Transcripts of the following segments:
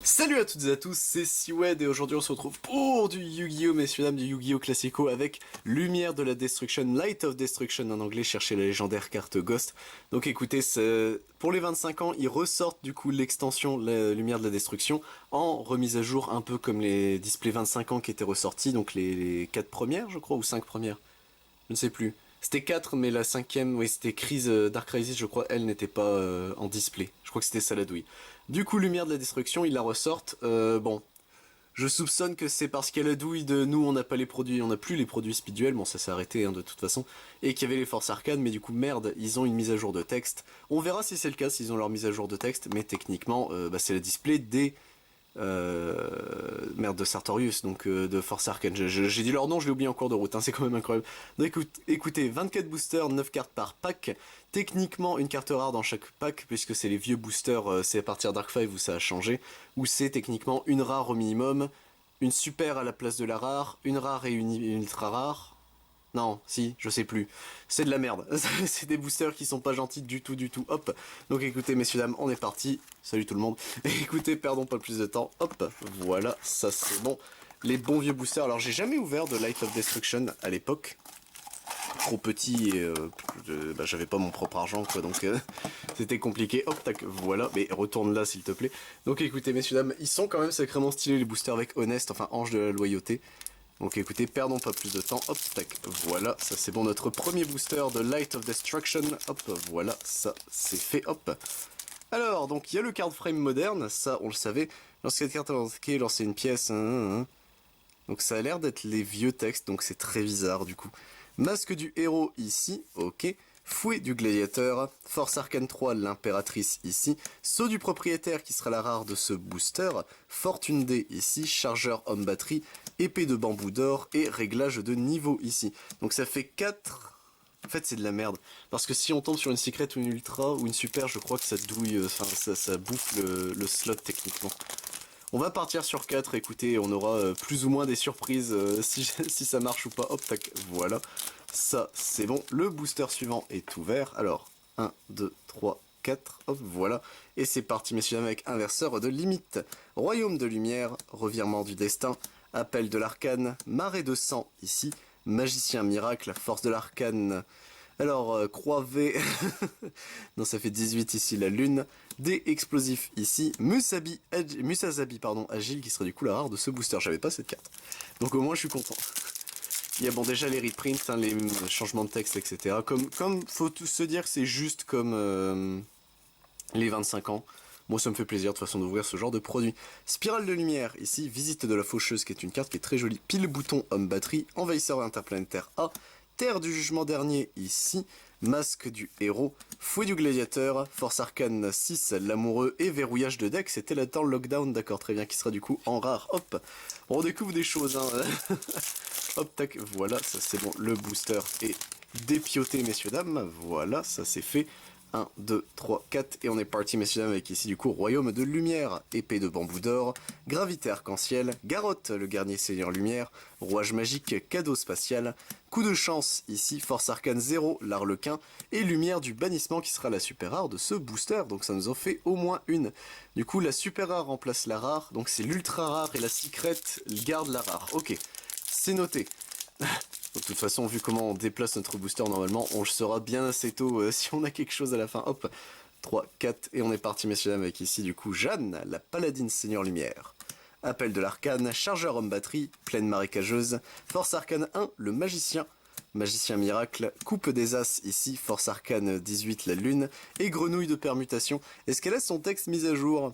Salut à toutes et à tous, c'est Siwed et aujourd'hui on se retrouve pour du Yu-Gi-Oh! Messieurs dames, du Yu-Gi-Oh! Classico avec Lumière de la Destruction, Light of Destruction en anglais, cherchez la légendaire carte Ghost. Donc écoutez, pour les 25 ans, ils ressortent du coup l'extension la Lumière de la Destruction en remise à jour, un peu comme les displays 25 ans qui étaient ressortis, donc les 4 premières je crois, ou 5 premières, je ne sais plus. C'était 4 mais la cinquième, oui c'était Crise Dark Crisis je crois, elle n'était pas en display. Je crois que c'était Saladouille. Du coup, Lumière de la Destruction, ils la ressortent. Bon, je soupçonne que c'est parce qu'elle a douille de nous, on n'a pas les produits, on n'a plus les produits speeduels, bon ça s'est arrêté hein, de toute façon, et qu'il y avait les forces arcanes, mais du coup merde, ils ont une mise à jour de texte. On verra si c'est le cas, s'ils ont leur mise à jour de texte, mais techniquement, c'est le display des merde de Sartorius, donc de Force Arcane. J'ai dit leur nom, je l'ai oublié en cours de route, hein, c'est quand même incroyable. Donc écoutez, 24 boosters, 9 cartes par pack. Techniquement, une carte rare dans chaque pack, puisque c'est les vieux boosters, c'est à partir Dark 5 où ça a changé, où c'est techniquement une rare au minimum, une super à la place de la rare, une rare et une ultra rare. Non, si, je sais plus. C'est de la merde. C'est des boosters qui sont pas gentils du tout, du tout. Hop. Donc écoutez, messieurs, dames, on est parti. Salut tout le monde. Écoutez, perdons pas plus de temps. Hop. Voilà, ça c'est bon. Les bons vieux boosters. Alors j'ai jamais ouvert de Light of Destruction à l'époque. Trop petit et j'avais pas mon propre argent quoi, donc c'était compliqué. Hop, tac, voilà. Mais retourne là s'il te plaît. Donc écoutez, messieurs, dames, ils sont quand même sacrément stylés les boosters avec Honest, enfin Ange de la Loyauté. Donc écoutez, perdons pas plus de temps, hop, tac, voilà, ça c'est bon, notre premier booster de Light of Destruction, hop, voilà, ça c'est fait, hop. Alors, donc il y a le card frame moderne, ça on le savait, lorsqu'une carte est attaquée, lancer une pièce, donc ça a l'air d'être les vieux textes, donc c'est très bizarre du coup. Masque du héros ici, ok. Fouet du gladiateur, Force Arcane 3, l'impératrice ici, Saut du propriétaire qui sera la rare de ce booster, Fortune D ici, Chargeur homme batterie, Épée de bambou d'or et réglage de niveau ici. Donc ça fait 4. En fait c'est de la merde. Parce que si on tombe sur une secret ou une ultra ou une super, je crois que ça douille, enfin ça bouffe le slot techniquement. On va partir sur 4, écoutez, on aura plus ou moins des surprises si, si ça marche ou pas. Hop, tac, voilà. Ça, c'est bon. Le booster suivant est ouvert. Alors, 1, 2, 3, 4, hop, voilà. Et c'est parti, messieurs, dames, avec inverseur de limite. Royaume de lumière, revirement du destin, appel de l'arcane, marée de sang ici, magicien miracle, force de l'arcane. Alors, croix V, non ça fait 18 ici la lune, des explosifs ici, Musasabi pardon, agile qui serait du coup la rare de ce booster, j'avais pas cette carte. Donc au moins je suis content. Il y a bon déjà les reprints, hein, les changements de texte, etc. Comme faut tout se dire que c'est juste comme les 25 ans. Moi ça me fait plaisir de toute façon d'ouvrir ce genre de produit. Spirale de lumière, ici, visite de la faucheuse qui est une carte qui est très jolie. Pile bouton homme batterie, envahisseur interplanétaire A, Terre du jugement dernier ici, masque du héros, fouet du gladiateur, force arcane 6, l'amoureux et verrouillage de deck, c'était là dans le lockdown, d'accord, très bien, qui sera du coup en rare, hop, on découvre des choses, hein, hop, tac, voilà, ça c'est bon, le booster est dépioté, messieurs, dames, voilà, ça c'est fait, 1, 2, 3, 4, et on est parti, messieurs, dames, avec ici du coup Royaume de Lumière, épée de bambou d'or, gravité arc-en-ciel, Garotte, le garnier seigneur lumière, rouage magique, cadeau spatial, coup de chance ici, force arcane 0, l'arlequin, et lumière du bannissement qui sera la super rare de ce booster, donc ça nous en fait au moins une. Du coup, la super rare remplace la rare, donc c'est l'ultra rare et la secret garde la rare. Ok, c'est noté. De toute façon, vu comment on déplace notre booster normalement, on le saura bien assez tôt si on a quelque chose à la fin. Hop, 3, 4, et on est parti, messieurs dames, avec ici du coup Jeanne, la paladine seigneur lumière. Appel de l'arcane, chargeur homme batterie, plaine marécageuse, force arcane 1, le magicien, magicien miracle, coupe des as ici, force arcane 18, la lune, et grenouille de permutation. Est-ce qu'elle a son texte mis à jour?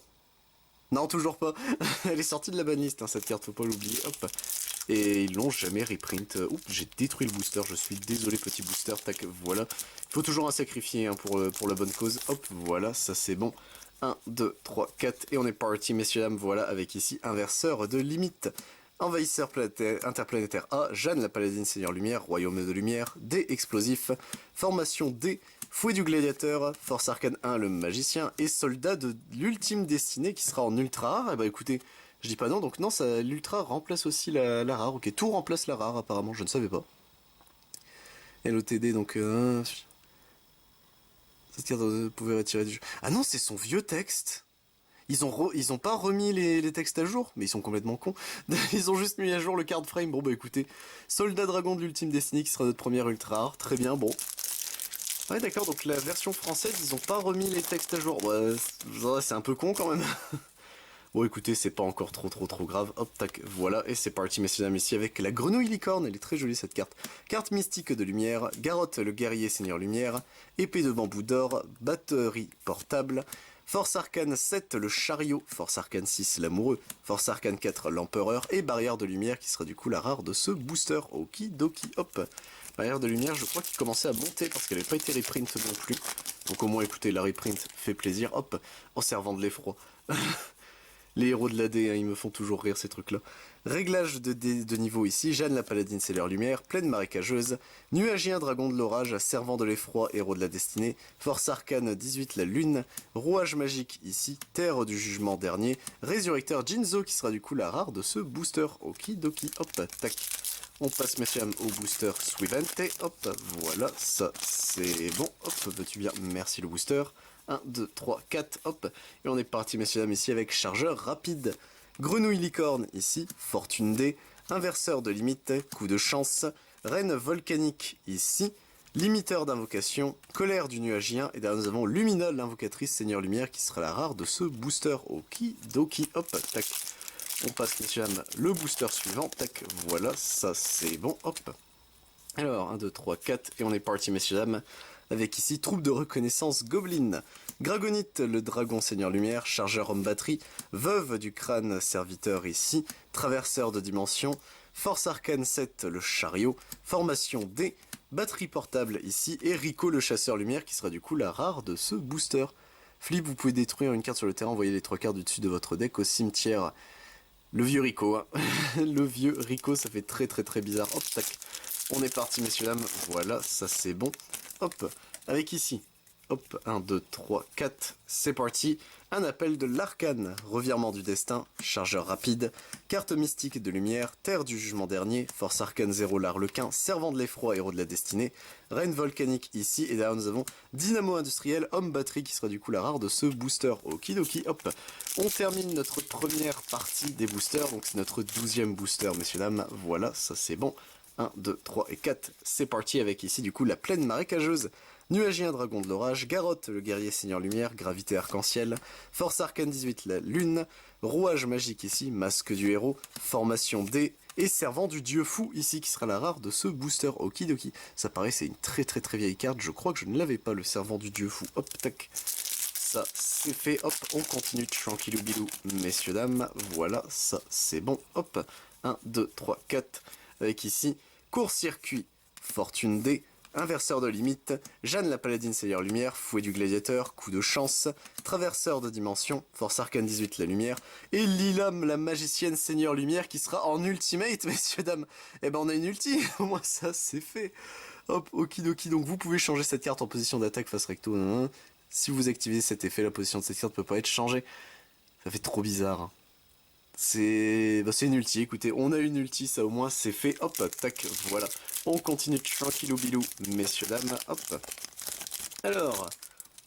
Non, toujours pas. Elle est sortie de la banlist, hein, cette carte, faut pas l'oublier. Hop. Et ils l'ont jamais reprint. Oups, j'ai détruit le booster, je suis désolé petit booster, tac, voilà. Il faut toujours un sacrifier hein, pour la bonne cause. Hop, voilà, ça c'est bon. 1, 2, 3, 4, et on est parti, messieurs, dames, voilà, avec ici inverseur de limite. Envahisseur interplanétaire A, Jeanne la paladine seigneur lumière, royaume de lumière, D explosif, formation D, fouet du gladiateur, force arcane 1 le magicien, et soldat de l'ultime destinée qui sera en ultra rare. Et bah écoutez, je dis pas non, donc non, ça l'ultra remplace aussi la rare, ok, tout remplace la rare apparemment, je ne savais pas. LOTD donc... cette carte pouvait retirer du jeu. Ah non, c'est son vieux texte. Ils ont pas remis les textes à jour, mais ils sont complètement cons. Ils ont juste mis à jour le card frame. Bon bah écoutez, Soldat Dragon de l'Ultime Destiny qui sera notre première ultra rare, très bien, bon. Ouais d'accord, donc la version française, ils ont pas remis les textes à jour. Ouais, c'est un peu con quand même. Bon écoutez, c'est pas encore trop grave. Hop, tac, voilà, et c'est parti messieurs dames ici avec la grenouille licorne, elle est très jolie cette carte. Carte mystique de lumière, Garrotte le guerrier seigneur lumière, épée de bambou d'or, batterie portable, Force Arcane 7 le chariot, Force Arcane 6 l'amoureux, Force Arcane 4 l'empereur, et barrière de lumière qui sera du coup la rare de ce booster. Okidoki, hop. Barrière de lumière, je crois qu'il commençait à monter parce qu'elle n'avait pas été reprint non plus. Donc au moins écoutez, la reprint fait plaisir, hop, en servant de l'effroi. Les héros de l'AD, hein, ils me font toujours rire ces trucs-là. Réglage de niveau ici, Jeanne la paladine c'est leur lumière, plaine marécageuse, nuagien dragon de l'orage, servant de l'effroi, héros de la destinée, force arcane 18 la lune, rouage magique ici, terre du jugement dernier, résurrecteur Jinzo qui sera du coup la rare de ce booster. Okidoki, hop, tac. On passe messieurs au booster suivante, hop, voilà, ça c'est bon, hop, veux-tu bien, merci le booster. 1, 2, 3, 4, hop. Et on est parti, messieurs dames, ici avec chargeur rapide. Grenouille licorne, ici. Fortune D. Inverseur de limite, coup de chance. Reine volcanique, ici. Limiteur d'invocation. Colère du nuagien. Et derrière, nous avons Lumina, l'invocatrice Seigneur Lumière, qui sera la rare de ce booster. Okidoki, hop, tac. On passe, messieurs dames, le booster suivant. Tac, voilà, ça c'est bon, hop. Alors, 1, 2, 3, 4. Et on est parti, messieurs dames. Avec ici, troupe de reconnaissance Goblin, Gragonite, le dragon seigneur lumière, chargeur homme batterie, veuve du crâne serviteur ici, traverseur de dimension, force arcane 7, le chariot, formation D, batterie portable ici, et Rico le chasseur lumière qui sera du coup la rare de ce booster. Flip, vous pouvez détruire une carte sur le terrain, envoyer les 3 cartes du dessus de votre deck au cimetière. Le vieux Rico, hein. Le vieux Rico, ça fait très bizarre. Hop, tac. On est parti, messieurs, dames. Voilà, ça c'est bon. Hop, avec ici. Hop, 1, 2, 3, 4. C'est parti. Un appel de l'arcane. Revirement du destin. Chargeur rapide. Carte mystique de lumière. Terre du jugement dernier. Force arcane 0, l'arlequin. Servant de l'effroi, héros de la destinée. Reine volcanique ici. Et derrière, nous avons Dynamo industriel. Homme batterie qui sera du coup la rare de ce booster. Okidoki, hop. On termine notre première partie des boosters. Donc c'est notre 12e booster, messieurs, dames. Voilà, ça c'est bon. 1, 2, 3 et 4, c'est parti avec ici du coup la plaine marécageuse, nuagien dragon de l'orage, Garrotte le guerrier seigneur lumière, gravité arc-en-ciel, force arcane 18 la lune, rouage magique ici, masque du héros, formation D, et servant du dieu fou ici qui sera la rare de ce booster. Okidoki, ça paraît c'est une très vieille carte, je crois que je ne l'avais pas le servant du dieu fou, hop tac. Ça c'est fait, hop, on continue tranquillou bilou, messieurs dames, voilà, ça c'est bon, hop, 1, 2, 3, 4, avec ici, court-circuit, fortune D, inverseur de limite, Jeanne la paladine seigneur lumière, fouet du gladiateur, coup de chance, traverseur de dimension, force arcane 18 la lumière, et Lilam la magicienne seigneur lumière qui sera en ultimate, messieurs dames. Eh ben on a une ulti, au moins ça c'est fait. Hop, okidoki, donc vous pouvez changer cette carte en position d'attaque face recto, hein. Si vous activez cet effet, la position de cette carte peut pas être changée. Ça fait trop bizarre, hein. C'est une ulti, écoutez, on a une ulti, ça au moins c'est fait, hop, tac, voilà. On continue tranquillou bilou, messieurs, dames, hop. Alors,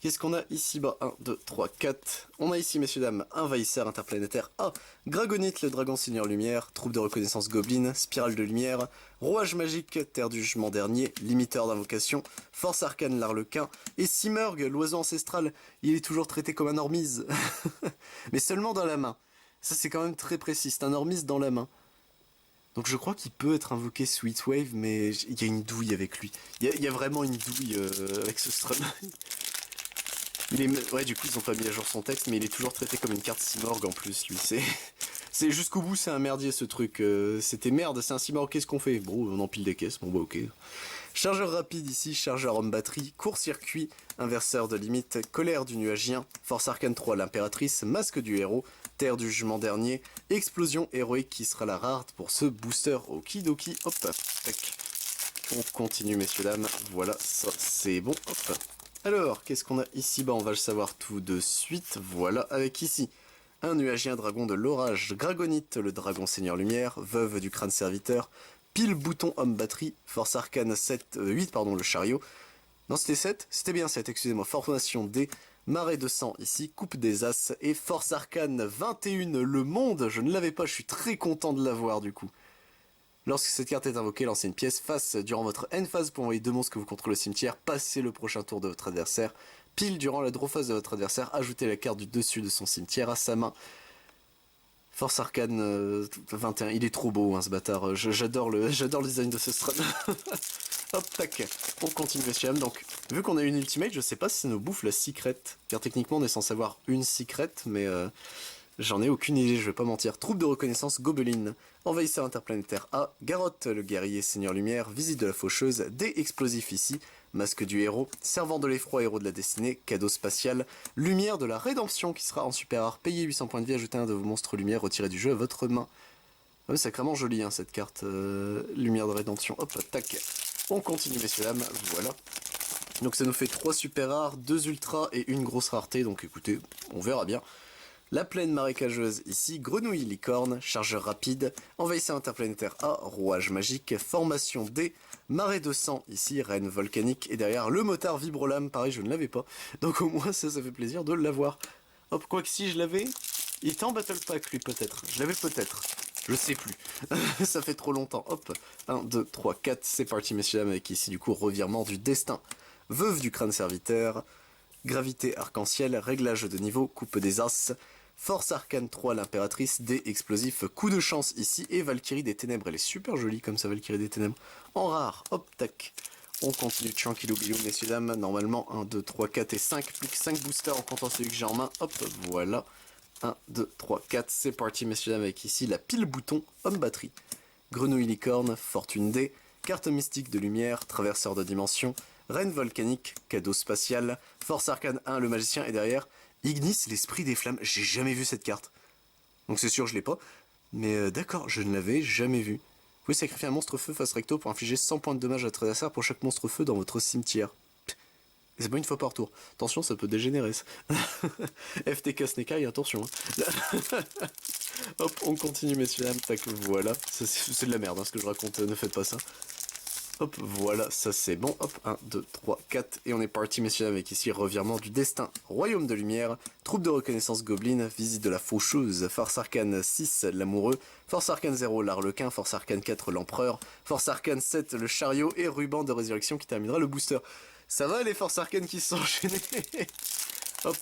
qu'est-ce qu'on a ici? Bah, 1, 2, 3, 4. On a ici, messieurs, dames, envahisseur interplanétaire A, Gragonite, le dragon seigneur lumière, troupe de reconnaissance goblin, spirale de lumière, rouage magique, terre du jugement dernier, limiteur d'invocation, force arcane l'arlequin, et Simurg, l'oiseau ancestral, il est toujours traité comme un ormise, mais seulement dans la main. Ça c'est quand même très précis, c'est un Ormis dans la main. Donc je crois qu'il peut être invoqué Sweet Wave, mais il y a une douille avec lui. Il y a vraiment une douille avec ce Strum. Ouais, du coup ils ont pas mis à jour son texte, mais il est toujours traité comme une carte Simorg en plus, lui. C'est jusqu'au bout, c'est un merdier ce truc. C'était merde, c'est un Simorg, qu'est-ce qu'on fait? Bon, on empile des caisses, bon bah ok. Chargeur rapide ici, chargeur homme batterie, court-circuit, inverseur de limite, colère du nuagien, force arcane 3 l'impératrice, masque du héros, terre du jugement dernier, explosion héroïque qui sera la rare pour ce booster. Okidoki, hop, tac. On continue messieurs dames, voilà, ça c'est bon, hop. Alors, qu'est-ce qu'on a ici? Bah on va le savoir tout de suite, voilà, avec ici un nuagien dragon de l'orage, Gragonite, le dragon seigneur lumière, veuve du crâne serviteur, pile bouton homme batterie, force arcane 7, 8 pardon, le chariot. Non c'était 7? C'était bien 7, excusez-moi, formation D, Marée de sang ici, coupe des as, et Force Arcane 21, le monde, je ne l'avais pas, je suis très content de l'avoir du coup. Lorsque cette carte est invoquée, lancez une pièce face durant votre end phase pour envoyer 2 monstres que vous contrôlez au cimetière, passez le prochain tour de votre adversaire, pile durant la draw phase de votre adversaire, ajoutez la carte du dessus de son cimetière à sa main. Force Arcane 21, il est trop beau hein, ce bâtard, j'adore le design de ce strat. Hop, tac, on continue messieurs dames, donc vu qu'on a une ultimate, je sais pas si ça nous bouffe la secret, car techniquement on est censé avoir une secret, mais j'en ai aucune idée, je vais pas mentir. Troupe de reconnaissance Gobeline, envahisseur interplanétaire A, Garotte le guerrier seigneur lumière, visite de la faucheuse, dé explosif ici, masque du héros, servant de l'effroi héros de la destinée, cadeau spatial, lumière de la rédemption qui sera en super rare, payez 800 points de vie, ajoutez un de vos monstres lumière retirés du jeu à votre main. Ah, c'est sacrément joli hein, cette carte, lumière de rédemption, hop, tac. On continue messieurs dames, voilà. Donc ça nous fait 3 super rares, 2 ultras et une grosse rareté, donc écoutez, on verra bien. La plaine marécageuse ici, grenouille licorne, chargeur rapide, envahisseur interplanétaire A, rouage magique, formation D, marée de sang ici, reine volcanique, et derrière le motard vibrolame, pareil je ne l'avais pas, donc au moins ça fait plaisir de l'avoir. Hop, quoique si je l'avais, il était en battle pack lui peut-être, je l'avais peut-être. Je sais plus. Ça fait trop longtemps. Hop. 1, 2, 3, 4. C'est parti, messieurs, dames, avec ici, du coup, revirement du destin. Veuve du crâne serviteur. Gravité arc-en-ciel. Réglage de niveau. Coupe des as. Force arcane 3, l'impératrice. Dé explosif. Coup de chance ici. Et Valkyrie des ténèbres. Elle est super jolie comme ça, Valkyrie des ténèbres. En rare. Hop, tac. On continue tranquillou bilou, messieurs, dames. Normalement, 1, 2, 3, 4 et 5. Plus que 5 boosters en comptant celui que j'ai en main. Hop, voilà. 1, 2, 3, 4, c'est parti messieurs dames avec ici la pile bouton homme batterie. Grenouille licorne, fortune D, carte mystique de lumière, traverseur de dimension, reine volcanique, cadeau spatial, force arcane 1 le magicien et derrière Ignis l'esprit des flammes. J'ai jamais vu cette carte. Donc c'est sûr je l'ai pas. Mais d'accord, je ne l'avais jamais vu. Vous pouvez sacrifier un monstre feu face recto pour infliger 100 points de dommage à votre adversaire pour chaque monstre feu dans votre cimetière. C'est pas une fois par tour. Attention, ça peut dégénérer. FTK Snake attention. Hein. Hop, on continue, messieurs dames. Tac, voilà. C'est de la merde, hein, ce que je raconte. Ne faites pas ça. Hop, voilà, ça c'est bon. Hop, 1, 2, 3, 4. Et on est parti, messieurs dames, avec ici revirement du destin. Royaume de lumière, troupe de reconnaissance Goblin, visite de la faucheuse, force arcane 6, l'amoureux, force arcane 0, l'arlequin, force arcane 4, l'empereur, force arcane 7, le chariot et ruban de résurrection qui terminera le booster. Ça va les forces arcanes qui se sont enchaînées. Hop.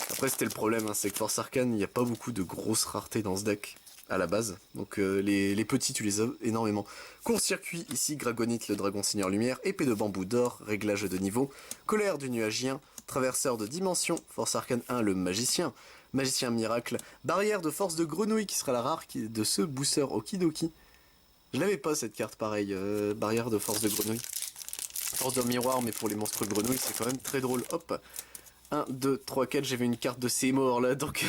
Après c'était le problème, hein, c'est que force arcane, il n'y a pas beaucoup de grosses raretés dans ce deck à la base. Donc les petits tu les as énormément. Court-circuit ici, Gragonite le dragon seigneur lumière, épée de bambou d'or, réglage de niveau, colère du nuagien, traverseur de dimension, force arcane 1 le magicien, magicien miracle, barrière de force de grenouille qui sera la rare de ce booster Okidoki. Je l'avais pas cette carte pareil, barrière de force de grenouille. Force de miroir, mais pour les monstres grenouilles, c'est quand même très drôle. Hop. 1, 2, 3, 4, j'ai vu une carte de Seymour là, donc...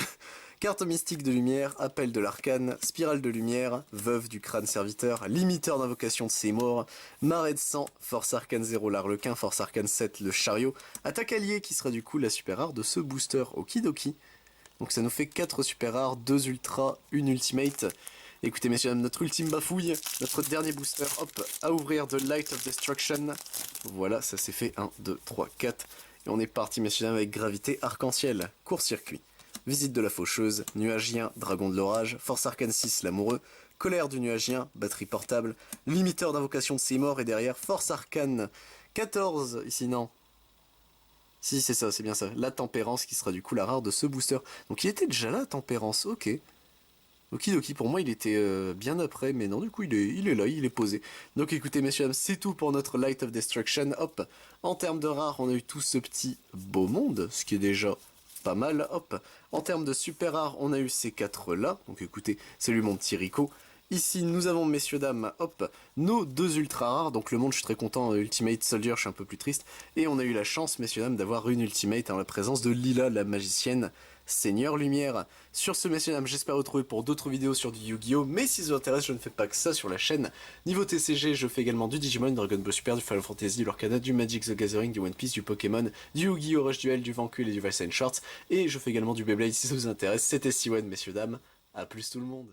Carte mystique de lumière, appel de l'arcane, spirale de lumière, veuve du crâne serviteur, limiteur d'invocation de Seymour, marée de sang, force arcane 0 l'arlequin, force arcane 7 le chariot, attaque allié qui sera du coup la super rare de ce booster Okidoki. Donc ça nous fait 4 super rares, 2 ultras, 1 ultimate. Écoutez messieurs, notre ultime bafouille, notre dernier booster, hop, à ouvrir de Light of Destruction. Voilà, ça s'est fait, 1, 2, 3, 4. Et on est parti messieurs avec gravité arc-en-ciel, court-circuit. Visite de la faucheuse, nuagien, dragon de l'orage, force arcane 6 l'amoureux, colère du nuagien, batterie portable, limiteur d'invocation de Seymour et derrière force arcane 14, ici non. Si c'est ça, c'est bien ça, la tempérance qui sera du coup la rare de ce booster. Donc il était déjà là, tempérance, ok. Okidoki, pour moi il était bien après, mais non du coup il est là, il est posé. Donc écoutez messieurs, dames, c'est tout pour notre Light of Destruction, hop. En termes de rares, on a eu tout ce petit beau monde, ce qui est déjà... pas mal, hop. En termes de super rare, on a eu ces 4 là. Donc écoutez, salut mon petit Rico. Ici, nous avons, messieurs, dames, hop, nos 2 ultra rares. Donc le monde, je suis très content. Ultimate Soldier, je suis un peu plus triste. Et on a eu la chance, messieurs, dames, d'avoir une Ultimate en la présence de Lila, la magicienne, Seigneur Lumière. Sur ce, messieurs, dames, j'espère vous retrouver pour d'autres vidéos sur du Yu-Gi-Oh! Mais si ça vous intéresse, je ne fais pas que ça sur la chaîne. Niveau TCG, je fais également du Digimon, Dragon Ball Super, du Final Fantasy, du Lorcana, du Magic the Gathering, du One Piece, du Pokémon, du Yu-Gi-Oh! Rush Duel, du Vancul et du Vice Shorts. Et je fais également du Beyblade si ça vous intéresse. C'était Siwen, messieurs, dames. A plus tout le monde.